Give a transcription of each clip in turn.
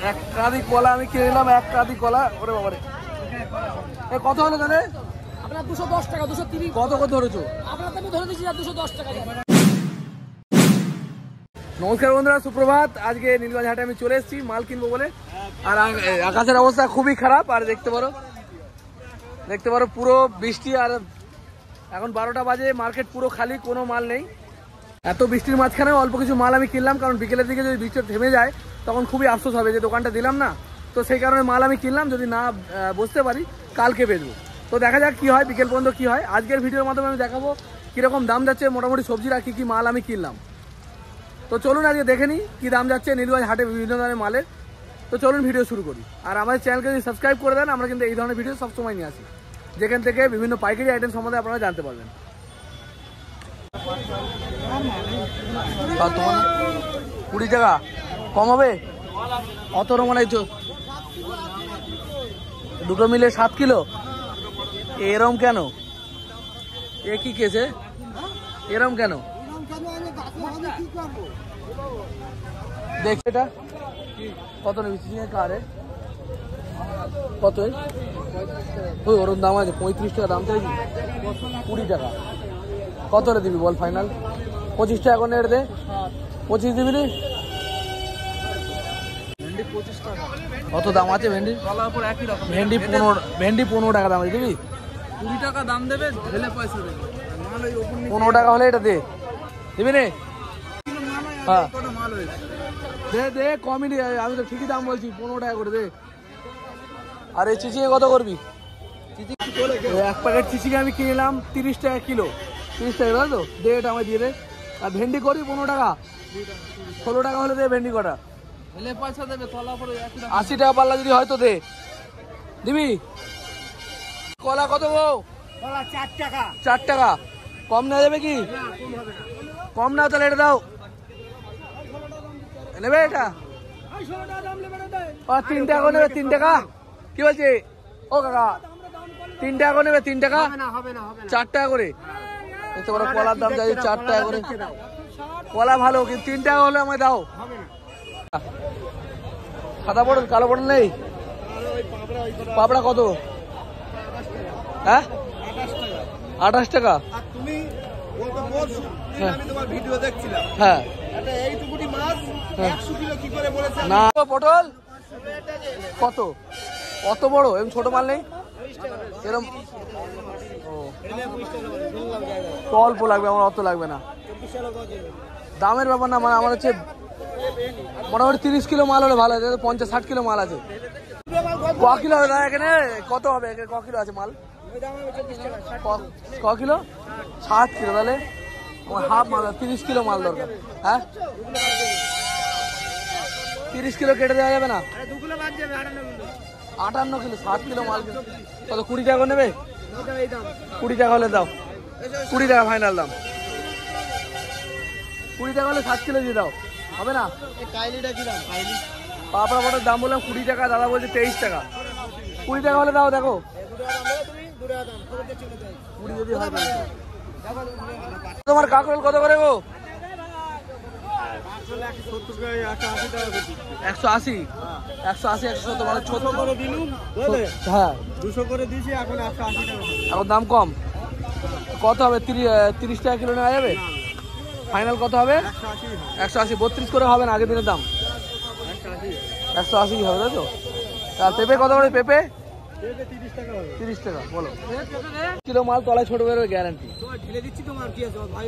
এক কাঁদি কলা আমি কিনে নিলাম, এক কাঁদি কলা। ওরে বাবারে, কত হলো তাহলে? আপনার 210 টাকা, 230। কত কত ধরেছো? আপনার আমি ধরে দিচ্ছি 210 টাকা। নমস্কার বন্ধুরা, সুপ্রভাত। আজকে নীলগঞ্জ হাটে আমি চলে এসেছি মাল কিনবো বলে। আর আকাশের অবস্থা খুবই খারাপ। আর দেখতে পারো পুরো বৃষ্টি। আর এখন 12টা বাজে, মার্কেট পুরো খালি, কোনো মাল নেই। এত বৃষ্টির মাঝখানে অল্প কিছু মাল আমি কিনলাম, কারণ বিকেলের দিকে যদি বৃষ্টি থেমে যায় তখন খুবই আফসোস হবে যে দোকানটা দিলাম না। তো সেই কারণে মাল আমি কিনলাম, যদি না বসতে পারি কালকে বেচবো। তো দেখা যাক কি হয়, বিকেল পর্যন্ত কি হয়। আজকের ভিডিওর মাধ্যমে আমি দেখাবো কিরকম দাম যাচ্ছে মোটামুটি সবজিরা, কি মাল আমি কিনলাম। তো চলুন আজকে দেখে নিই কী দাম যাচ্ছে নীলগঞ্জ হাটে বিভিন্ন ধরনের মালের। তো চলুন ভিডিও শুরু করি। আর আমাদের চ্যানেলকে যদি সাবস্ক্রাইব করে দেন, আমরা কিন্তু এই ধরনের ভিডিও সবসময় নিয়ে আসি, যেখান থেকে বিভিন্ন পাইকারি আইটেম সম্বন্ধে আপনারা জানতে পারবেন। 20 টাকা কম হবে? অত মনে হয় দুটো মিলে 7 কিলো। এরম কেন? এ কি কেসে এরম কেন? দেখ এটা কত নেবি? কারে কত? ওই ওরম দাম আছে 35 টাকা দাম চাইছি। 20 টাকা কত রে দিবি বল? ফাইনাল 25 টাকা করে দে। 25 দিবি নি? ভেন্ডি 25 টাকা। কত দাম আছে ভেন্ডি? ভেন্ডি 15 টাকা দাম আছে। দিবি? 20 টাকা দাম দেবে, ঢেলে পয়সা দেবে। 15 টাকা হলে এটা দে। দিবি নে? হ্যাঁ দে দে, কমই নি, আমি তো ঠিকই দাম বলছি। 15 টাকা করে দে। আর এই চিচিকে কত করবি? এক প্যাকেট চিচিকে আমি কিনে নিলাম 30 টাকা কিলো। 30 টাকা দাও তো, দে এটা আমায় দিয়ে দে। আর ভেন্ডি করি 15 টাকা। 16 টাকা হলে দে ভেন্ডি কটা। পয়সা দেবে 80 টাকা পাল্লা যদি হয়তো দে। দিবি? কলা কত গো? 4 টাকা। 4 টাকা কম না যাবে কি? কম না তাহলে এটা দাও। নেবে এটা? 3 টাকা করে নেবে। 3 টাকা কি বলছে ও কাকা? 3 টাকা করে নেবে? 3 টাকা 4 টাকা করে। দেখতে পারো কলার দাম যাচ্ছে 4 টাকা করে। কলা ভালো, কিন্তু 3 টাকা হলে আমায় দাও। সাদা পটল, কালো পটল নেই? পাপড়া কত? হ্যাঁ 28 টাকা। হ্যাঁ না পটল কত? অত বড়? এরকম ছোট মাল নেই? এরকম অল্প লাগবে, আমার অত লাগবে না। দামের ব্যাপার না, মানে আমার হচ্ছে মোটামুটি 30 কিলো মাল হলে ভালো আছে। 50-60 কিলো মাল আছে। ক কিলো হবে দাদা এখানে? কত হবে ক কিলো আছে মাল? ক কিলো? 60 কিলো। তাহলে আমার হাফ মাল 30 কিলো মাল দরকার। হ্যাঁ 30 কিলো কেটে দেওয়া যাবে না? 58 কিলো 60 কিলো মাল। কত? 20 টাকা নেবে? 20 টাকা হলে দাও। 20 টাকা ফাইনাল দাম। 20 টাকা হলে 60 কিলো দিয়ে দাও। হবে না? পাপড়া পটের দাম বললাম 20 টাকা, দাদা বলছে 23 টাকা। 20 টাকা হলে দাও। দেখো 20 যদি হয়। তোমার কাঁকরোল কত করে গো? 180 170 মানে 600 করে দিলুম। হ্যাঁ 200 করে দিয়েছি, এখন 180 টাকা। এখন দাম কম। কত হবে? 30 টাকা কিলো নেওয়া যাবে? ফাইনাল কত হবে? 180। 32 করে হবে না? আগের দিনের দাম 180 হবে, তাই তো? আর পেঁপে কত করে? পেঁপে 30 টাকা। বলো কিলো মাল তলায় ছোট করে গ্যারান্টি। ঢেলে দিচ্ছি তোমার কি আছে ভাই?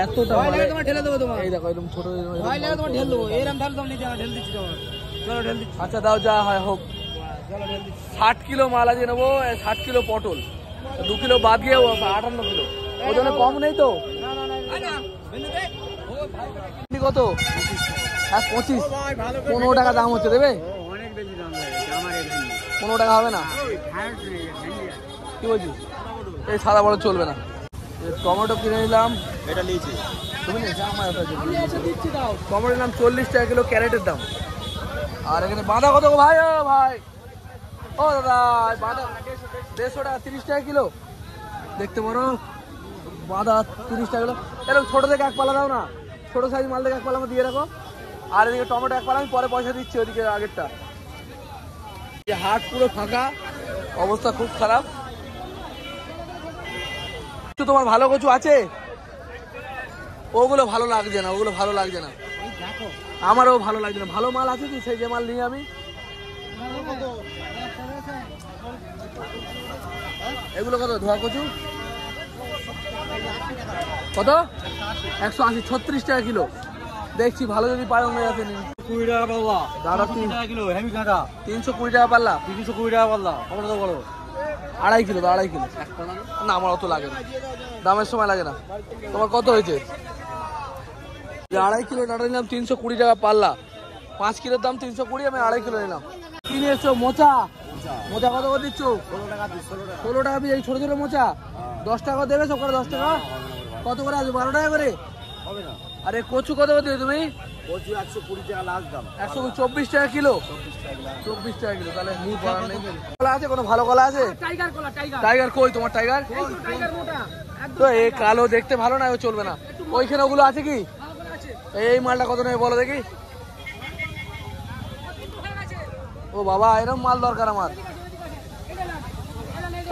এতটা ঢেলে দেবো তোমার। এই দেখো এরকম ছোট তোমার ঢেলে দেবো। এরকম ঢেলে দাও, নিজে ঢেলে দিচ্ছি তোমার। চলো ঢেলে দিচ্ছি। আচ্ছা দাও, যা হয় হোক। 60 কিলো মাল আছে নেবো। 60 কিলো পটল, 2 কিলো বাদ গিয়ে 58 কিলো। ওজনে কম নেই তো? কত? হ্যাঁ 25। 15 টাকা দাম হচ্ছে। দেবে? 15 টাকা হবে না? কি বলছিস? এই সাদা বড় চলবে না। টমেটো কিনে নিলাম। এটা নিয়েছি তুমি? টমেটো নিলাম 40 টাকা কিলো, ক্যারেটের দাম। আর এখানে বাঁধা কত ভাই? ও ভাই, ও দাদা বাঁধা 150 টাকা। 30 টাকা কিলো। দেখতে পারো বাঁধা 30 টাকা কিলো। এরকম ছোট থেকে এক পালা দাও না। ছোট সাইজ মাল থেকে এক পাল্লা আমার দিয়ে রাখো। আর এদিকে টমেটো এক পাল্লা আমি পরে পয়সা দিচ্ছি, ওদিকে আগেরটা। হাট পুরো ফাঁকা, অবস্থা খুব খারাপ। তোমার ভালো কচু আছে? ওগুলো ভালো লাগছে না, ওগুলো ভালো লাগছে না, আমারও ভালো লাগছে না। ভালো মাল আছে কি সেই যে মাল নিয়ে আমি? এগুলো কত ধোয়া কচু? কত? 180, 36 টাকা কিলো। দেখছি ভালো যদি পায় অন্য যাতে নিন। 20 টাকা পাল্লা, দাদা 3 টাকা কিলো, হেমি কাঁটা 320 টাকা পাল্লা, 320 টাকা পাল্লা। কত বড়? 2.5 কিলো, 2.5 কিলো না, আমার অত লাগে না, দামের সময় লাগে না। তোমার কত হয়েছে? 2.5 কিলো ডাটা নিলাম 320 টাকা পাল্লা। 5 কিলোর দাম 320, আমি 2.5 কিলো নিলাম। কি নিয়ে এসছো? মোচা। মোচা কত করে দিচ্ছ? 16 টাকা পিস। এই ছোট ছোট মোচা 10 টাকা দেবে সব করে? 10 টাকা কত করে আছে? 12 টাকা করে হবে না। আরে কচু কত করে দিবে তুমি? কচু 120 টাকা লাস্ট দাম। 124 টাকা কিলো। 24 টাকা কিলো, তাহলে কলা আছে? কোনো ভালো কলা আছে? টাইগার কলা, টাইগার। টাইগার কই তোমার? টাইগার টাইগার মোটা তো এই কালো দেখতে ভালো না, ও চলবে না। ওইখানে ওগুলো আছে কি? আছে। এই মালটা কত নেবে বলো দেখি? ও বাবা, এরকম মাল দরকার আমার।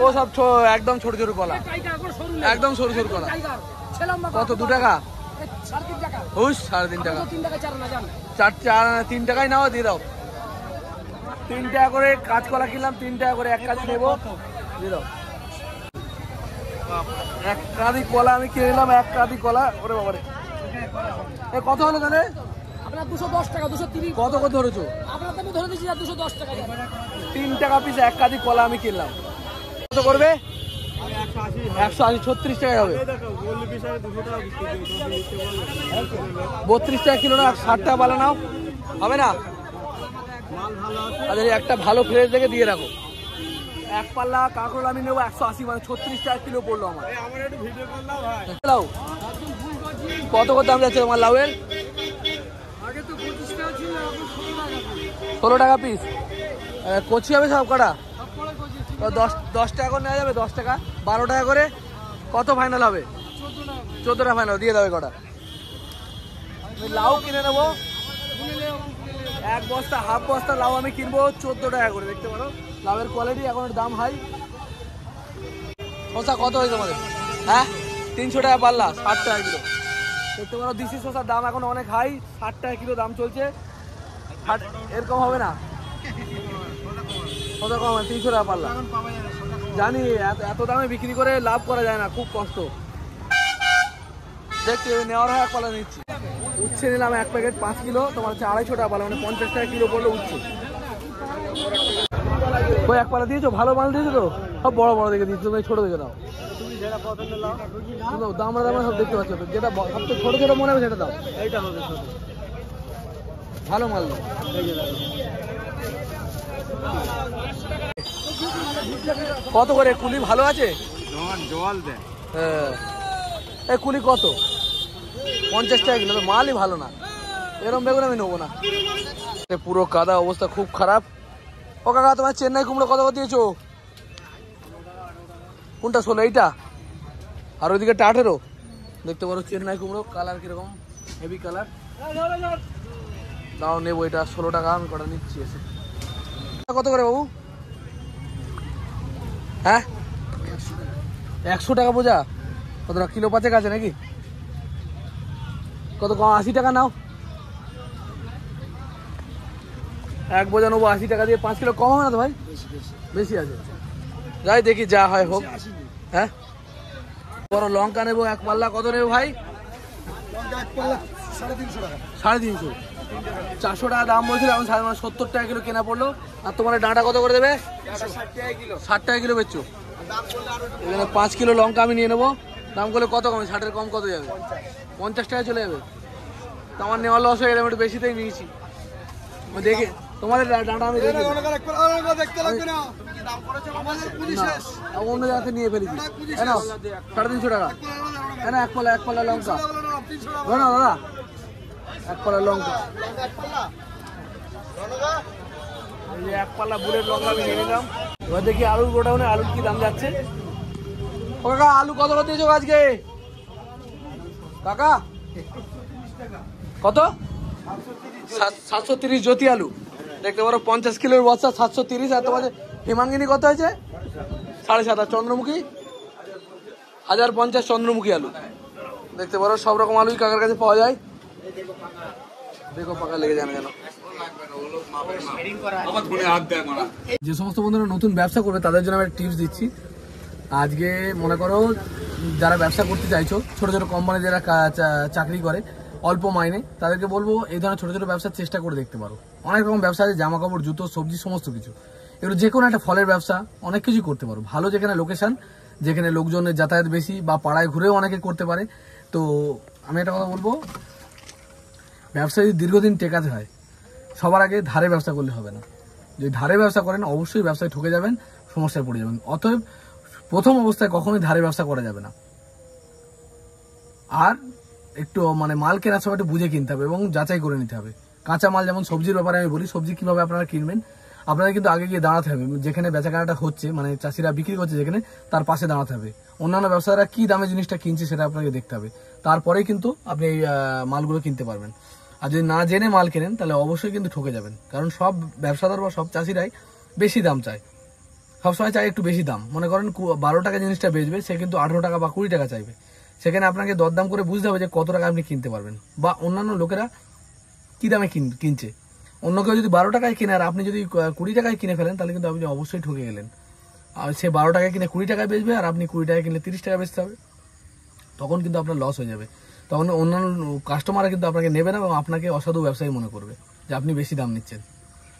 ও সব একদম ছোট ছোট কলা, টাইগার কোনো সরু নেই, একদম সরু সরু কলা। টাইগার ছেলাম্বা কত? 2 টাকা? 3.5 টাকা। হুস, 3.5 টাকা। 3 টাকা চার না জান। 3 টাকাই নাও, দিয়ে দাও। 3 টাকা করে কাঁচকলা কিনলাম, 3 টাকা করে এক কাঁদি নেবো, দিয়ে দাও। এক কাঁদি কলা আমি কিনে নিলাম, এক কাঁদি কলা। ওরে বাবারে, এ কত হলো তাহলে? আপনার 210 টাকা, 230। কত কত ধরেছো? আপনার তো আমি ধরে দিচ্ছি 210 টাকা। 3 টাকা পিস এক কাঁদি কলা আমি কিনলাম। কত করবে? 180, 36 টাকা হবে। 32 টাকা কিলো না, 60 টাকা পালা নাও, হবে না? আচ্ছা, একটা ভালো ফ্রেশ দেখে দিয়ে রাখো। এক পাল্লা কাঁকরোল আমি নেবো 180, মানে 36 টাকা কিলো পড়লো আমার। লাউ কত কত দাম যাচ্ছে তোমার লাউয়ের? আগে তো 25 টাকা ছিল, এখন 16 টাকা পিস। কচি হবে সব কটা? সব পড়ে কচি। 10 টাকা করে নেওয়া যাবে? 10 টাকা, 12 টাকা করে। কত ফাইনাল হবে? 14 টাকা ফাইনাল, দিয়ে দেবে কটা। আমি লাউ কিনে নেবো, এক বস্তা হাফ বস্তা লাউ আমি কিনবো 14 টাকা করে। দেখতে পারো লাউয়ের কোয়ালিটি, এখন দাম হাই। শসা কত হয়েছে তোমাদের? হ্যাঁ, 300 টাকা পাল্লা, 60 টাকা কিলো। দেখতে পারো দিশি শসার দাম এখন অনেক হাই, 60 টাকা কিলো দাম চলছে। এরকম হবে না, কত কম? 300 টাকা পাল্লা। জানি এত দামে বিক্রি করে লাভ করা যায় না, খুব কষ্ট। দেখতে নেওয়ার হয় এক পাল্লা নিচ্ছি। উচ্ছে নিলাম এক প্যাকেট 5 কিলো, তোমার হচ্ছে 250 টাকা পাল্লা, মানে 50 টাকা কিলো পড়লো উচ্ছে। ওই এক পাল্লা দিয়েছো? ভালো মাল দিয়েছো তো? সব বড় বড় দেখে দিচ্ছ, তুমি ছোট দেখে দাও। দাম সব দেখতে পাচ্ছ তো, যেটা সবচেয়ে ছোট ছোট মনে হবে সেটা দাও। এইটা হবে ভালো মাল দাও। কত করে কুলি? ভালো আছে? জল দেয়। হ্যাঁ, এই কুলি কত? 50 টাকা কিলো। তো মালই ভালো না, এরকম বেগুন আমি নেবো না। পুরো কাদা, অবস্থা খুব খারাপ। ও কাকা, তোমার চেন্নাই কুমড়ো কত করে দিয়েছো? কোনটা? 16? এইটা? আর ওইদিকে 18। দেখতে পারো চেন্নাই কুমড়ো, কালার কিরকম, হেভি কালার। দাও নেবো এটা, 16 টাকা আমি কটা নিচ্ছি এসে। কত করে বাবু? হ্যাঁ, 100 টাকা বোঝা। কত টাকা কিলো? 5 আছে নাকি? কত কম? 80 টাকা নাও, এক বোঝা নেবো 80 টাকা দিয়ে। 5 কিলো কম হবে না তো ভাই? বেশি আছে, যাই দেখি যা হয় হোক। হ্যাঁ, বড় লঙ্কা নেবো এক পাল্লা। কত নেবো ভাই? 350। 400 টাকা দাম বলছিল, এখন 70 টাকা কিলো কেনা পড়লো। আর তোমার ডাঁটা কত করে দেবে? 60 টাকা কিলো বেচছো। এখানে 5 কিলো লঙ্কা আমি নিয়ে নেবো। দাম করলে কত কমে? 60-এর কম কত যাবে? 50 টাকা চলে যাবে। তো আমার নেওয়ার লস হয়ে গেলে, আমি একটু বেশিতেই নিয়েছি। দেখে তোমাদের ডাঁটা আমি দেখি অন্য জায়গাতে নিয়ে ফেলেছি। কেন 350 টাকা? কেন এক পাল্লা লঙ্কা? না দাদা, এক পাল্লা লঙ্কা, এক পাল্লা বুলেট লঙ্কা আমি নিয়ে নিলাম। এবার দেখি আলুর গোডাউনে আলুর কি দাম যাচ্ছে। ও কাকা, আলু কত করে দিয়েছো আজকে? কাকা কত? 730 জ্যোতি আলু দেখতে পারো, 50 কিলোর বস্তা 730। আর তোমাদের হিমাঙ্গিনী কত হয়েছে? 7.5। চন্দ্রমুখী 1050 চন্দ্রমুখী আলু দেখতে পারো। সব রকম আলুই কাকার কাছে পাওয়া যায়। দেখো পাকা লেগে যাবে যেন। যে সমস্ত বন্ধুরা নতুন ব্যবসা করবে তাদের জন্য আমি টিপস দিচ্ছি। আজকে মনে করো যারা ব্যবসা করতে চাইছো, ছোট ছোট কোম্পানি যারা চাকরি করে অল্প মাইনে, তাদেরকে বলবো এই ধরনের ছোট ছোট ব্যবসার চেষ্টা করে দেখতে পারো। অনেক রকম ব্যবসা আছে, জামা কাপড়, জুতো, সবজি, সমস্ত কিছু। এগুলো যে কোনো একটা ফলের ব্যবসা, অনেক কিছুই করতে পারো। ভালো যেখানে লোকেশন, যেখানে লোকজনের যাতায়াত বেশি, বা পাড়ায় ঘুরেও অনেকে করতে পারে। তো আমি একটা কথা বলবো, ব্যবসা যদি দীর্ঘদিন টেকাতে হয়, সবার আগে ধারে ব্যবসা করলে হবে না। যদি ধারে ব্যবসা করেন অবশ্যই ব্যবসায় ঠকে যাবেন, সমস্যায় পড়ে যাবেন। অতএব প্রথম অবস্থায় কখনোই ধারে ব্যবসা করা যাবে না। আর একটু মাল কেনার সময় একটু বুঝে কিনতে হবে এবং যাচাই করে নিতে হবে। কাঁচা মাল, যেমন সবজির ব্যাপারে আমি বলি, সবজি কিভাবে আপনারা কিনবেন, আপনারা কিন্তু আগে গিয়ে দাঁড়াতে হবে। যেখানে বেচাকেনাটা হচ্ছে, চাষিরা বিক্রি করছে যেখানে, তার পাশে দাঁড়াতে হবে। অন্যান্য ব্যবসায়ীরা কি দামে জিনিসটা কিনছে সেটা আপনাকে দেখতে হবে। তারপরেই কিন্তু আপনি এই মালগুলো কিনতে পারবেন। আর যদি না জেনে মাল কেনেন তাহলে অবশ্যই কিন্তু ঠকে যাবেন। কারণ সব ব্যবসাদার বা সব চাষিরাই বেশি দাম চায়, সবসময় চাই একটু বেশি দাম। মনে করেন 12 টাকা জিনিসটা বেচবে, সে কিন্তু 18 টাকা বা 20 টাকা চাইবে। সেখানে আপনাকে দরদাম করে বুঝতে হবে যে কত টাকা আপনি কিনতে পারবেন, বা অন্যান্য লোকেরা কি দামে কিনছে। অন্য কেউ যদি 12 টাকায় কিনে আর আপনি যদি 20 টাকায় কিনে ফেলেন, তাহলে কিন্তু আপনি অবশ্যই ঠকে গেলেন। আর সে 12 টাকায় কিনে 20 টাকায় বেচবে, আর আপনি 20 টাকায় কিনলে 30 টাকা বেচতে হবে। তখন কিন্তু আপনার লস হয়ে যাবে। তখন অন্যান্য কাস্টমাররা কিন্তু আপনাকে নেবে না এবং আপনাকে অসাধু ব্যবসায়ী মনে করবে যে আপনি বেশি দাম নিচ্ছেন।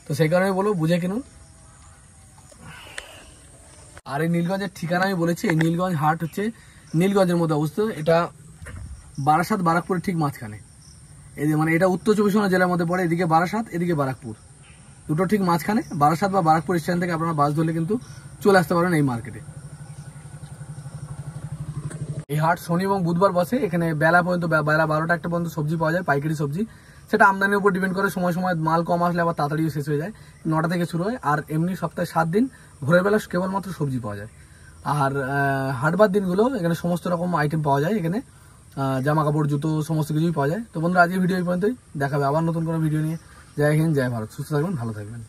তো সেই কারণে বলবো বুঝে কিনুন। আর এই নীলগঞ্জের ঠিকানা আমি বলেছি, এই নীলগঞ্জ হাট হচ্ছে নীলগঞ্জের মধ্যে অবস্থিত। এটা বারাসাত বারাকপুরের ঠিক মাঝখানে। এই এটা উত্তর 24 পরগনা জেলার মধ্যে পড়ে। এদিকে বারাসাত, এদিকে বারাকপুর, দুটো ঠিক মাঝখানে। বারাসাত বা বারাকপুর স্টেশন থেকে আপনারা বাস ধরলে কিন্তু চলে আসতে পারেন এই মার্কেটে। এই হাট শনি এবং বুধবার বসে। এখানে বেলা পর্যন্ত, বেলা 12টা 1টা পর্যন্ত সবজি পাওয়া যায়, পাইকারি সবজি। সেটা আমদানির উপর ডিপেন্ড করে। সময় সময় মাল কম আসলে আবার তাড়াতাড়িও শেষ হয়ে যায়। 9টা থেকে শুরু হয়। আর এমনি সপ্তাহে 7 দিন ভোরের বেলা কেবলমাত্র সবজি পাওয়া যায়। আর হাটবার দিনগুলো এখানে সমস্ত রকম আইটেম পাওয়া যায়। এখানে জামা কাপড়, জুতো, সমস্ত কিছুই পাওয়া যায়। তো বন্ধুরা, আজকের ভিডিও এই পর্যন্তই। দেখাবে আবার নতুন কোনো ভিডিও নিয়ে। জয় হিন্দ, জয় ভারত। সুস্থ থাকবেন, ভালো থাকবেন।